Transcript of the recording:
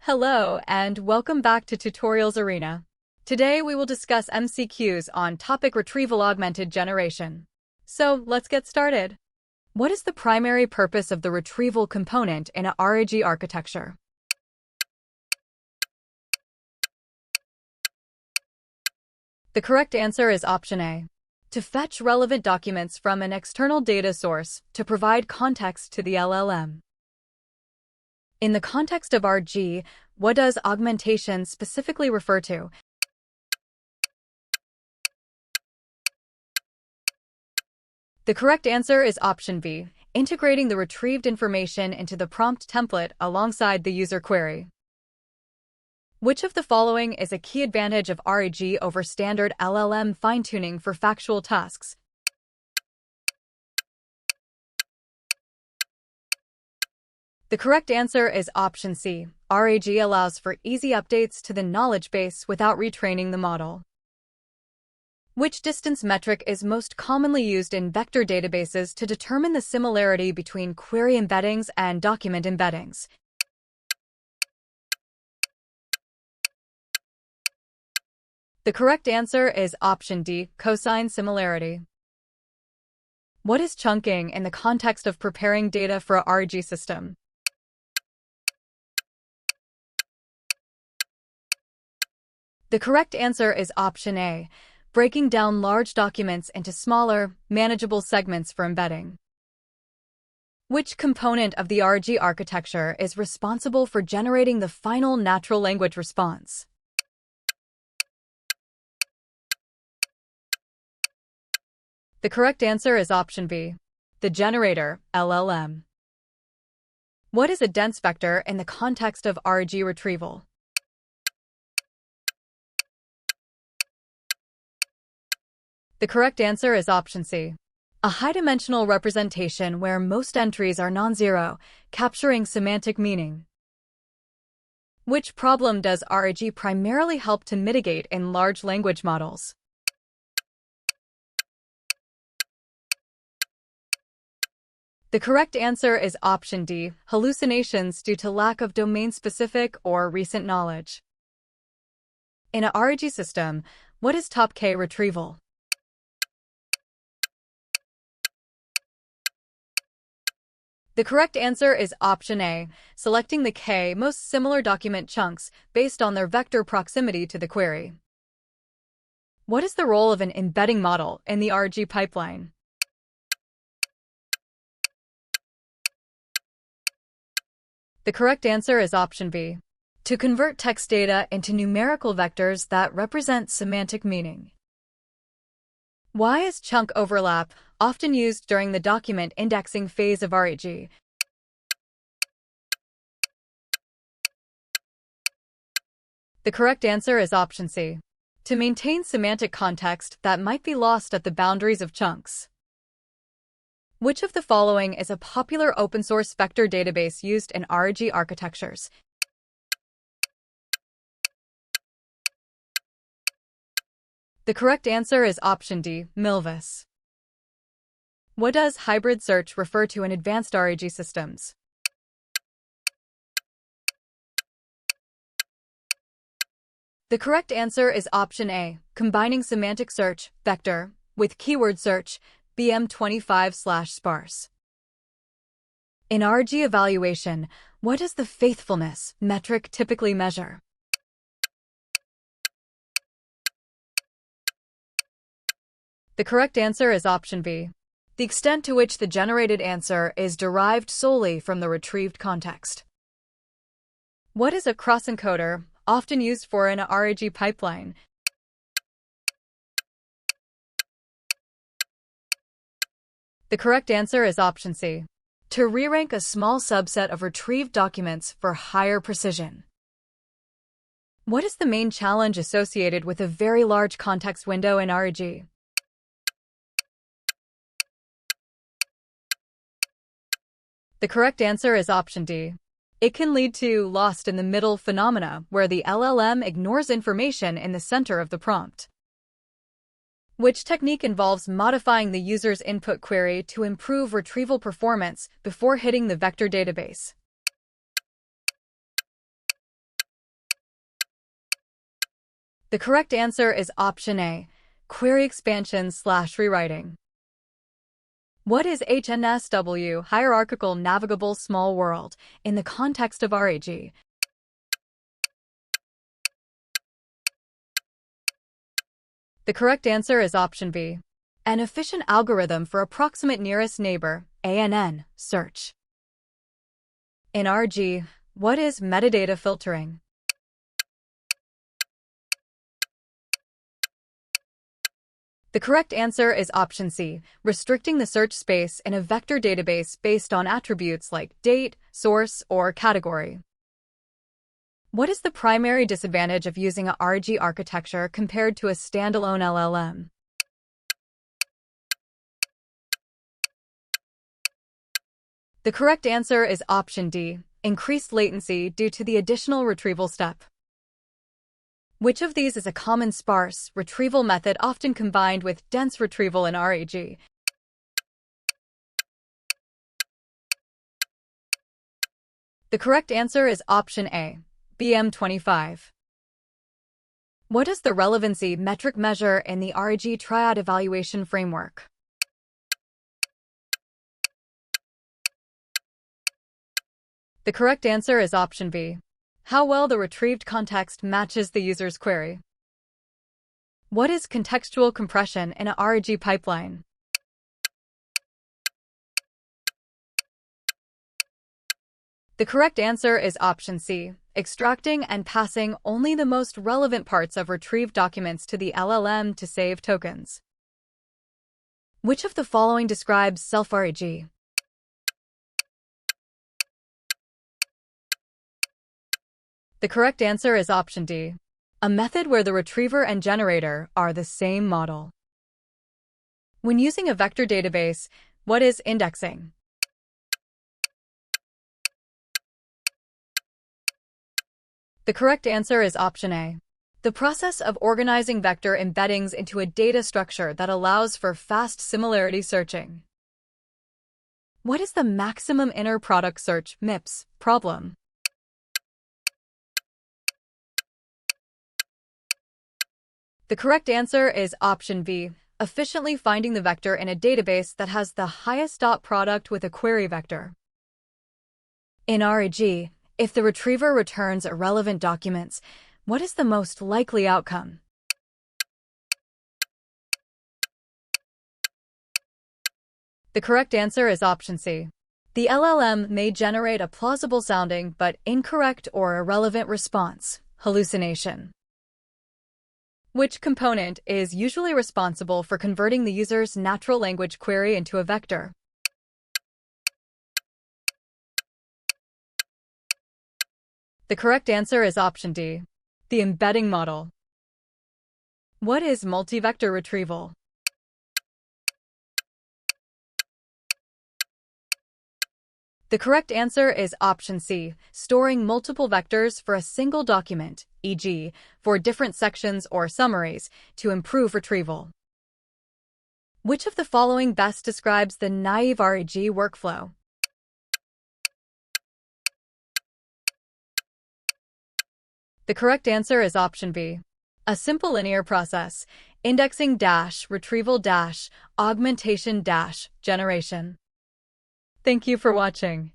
Hello, and welcome back to Tutorials Arena. Today we will discuss MCQs on topic Retrieval-Augmented generation. So, let's get started. What is the primary purpose of the retrieval component in a RAG architecture? The correct answer is option A. To fetch relevant documents from an external data source to provide context to the LLM. In the context of RG, what does augmentation specifically refer to? The correct answer is option B, integrating the retrieved information into the prompt template alongside the user query. Which of the following is a key advantage of RAG over standard LLM fine-tuning for factual tasks? The correct answer is option C. RAG allows for easy updates to the knowledge base without retraining the model. Which distance metric is most commonly used in vector databases to determine the similarity between query embeddings and document embeddings? The correct answer is option D, cosine similarity. What is chunking in the context of preparing data for a RAG system? The correct answer is option A, breaking down large documents into smaller, manageable segments for embedding. Which component of the RAG architecture is responsible for generating the final natural language response? The correct answer is option B, the generator, LLM. What is a dense vector in the context of RAG retrieval? The correct answer is option C, a high-dimensional representation where most entries are non-zero, capturing semantic meaning. Which problem does RAG primarily help to mitigate in large language models? The correct answer is option D, hallucinations due to lack of domain-specific or recent knowledge. In a RAG system, what is top K retrieval? The correct answer is option A, selecting the K most similar document chunks based on their vector proximity to the query. What is the role of an embedding model in the RAG pipeline? The correct answer is option B, to convert text data into numerical vectors that represent semantic meaning. Why is chunk overlap often used during the document indexing phase of RAG? The correct answer is option C, to maintain semantic context that might be lost at the boundaries of chunks. Which of the following is a popular open-source vector database used in RAG architectures? The correct answer is option D, MIPS. What does hybrid search refer to in advanced RAG systems? The correct answer is option A, combining semantic search, vector, with keyword search, BM25/Sparse. In RAG evaluation, what does the faithfulness metric typically measure? The correct answer is option B, the extent to which the generated answer is derived solely from the retrieved context. What is a cross-encoder, often used for an RAG pipeline? The correct answer is option C, to re-rank a small subset of retrieved documents for higher precision. What is the main challenge associated with a very large context window in RAG? The correct answer is option D. It can lead to lost-in-the-middle phenomena where the LLM ignores information in the center of the prompt. Which technique involves modifying the user's input query to improve retrieval performance before hitting the vector database? The correct answer is option A, query expansion/rewriting. What is HNSW, Hierarchical Navigable Small World, in the context of RAG? The correct answer is option B, an efficient algorithm for approximate nearest neighbor, ANN, search. In RG, what is metadata filtering? The correct answer is option C, restricting the search space in a vector database based on attributes like date, source, or category. What is the primary disadvantage of using a RG architecture compared to a standalone LLM? The correct answer is option D, increased latency due to the additional retrieval step. Which of these is a common sparse retrieval method often combined with dense retrieval in RAG? The correct answer is option A, BM25. What does the relevancy metric measure in the RAG Triad evaluation framework? The correct answer is option B, how well the retrieved context matches the user's query. What is contextual compression in a RAG pipeline? The correct answer is option C, extracting and passing only the most relevant parts of retrieved documents to the LLM to save tokens. Which of the following describes self-RAG? The correct answer is option D, a method where the retriever and generator are the same model. When using a vector database, what is indexing? The correct answer is option A, the process of organizing vector embeddings into a data structure that allows for fast similarity searching. What is the maximum inner product search MIPS problem? The correct answer is option B, efficiently finding the vector in a database that has the highest dot product with a query vector. In RAG, if the retriever returns irrelevant documents, what is the most likely outcome? The correct answer is option C. The LLM may generate a plausible-sounding but incorrect or irrelevant response, hallucination. Which component is usually responsible for converting the user's natural language query into a vector? The correct answer is option D, the embedding model. What is multi-vector retrieval? The correct answer is option C, storing multiple vectors for a single document, e.g., for different sections or summaries, to improve retrieval. Which of the following best describes the naive RAG workflow? The correct answer is option B, a simple linear process, indexing dash retrieval dash augmentation dash generation. Thank you for watching.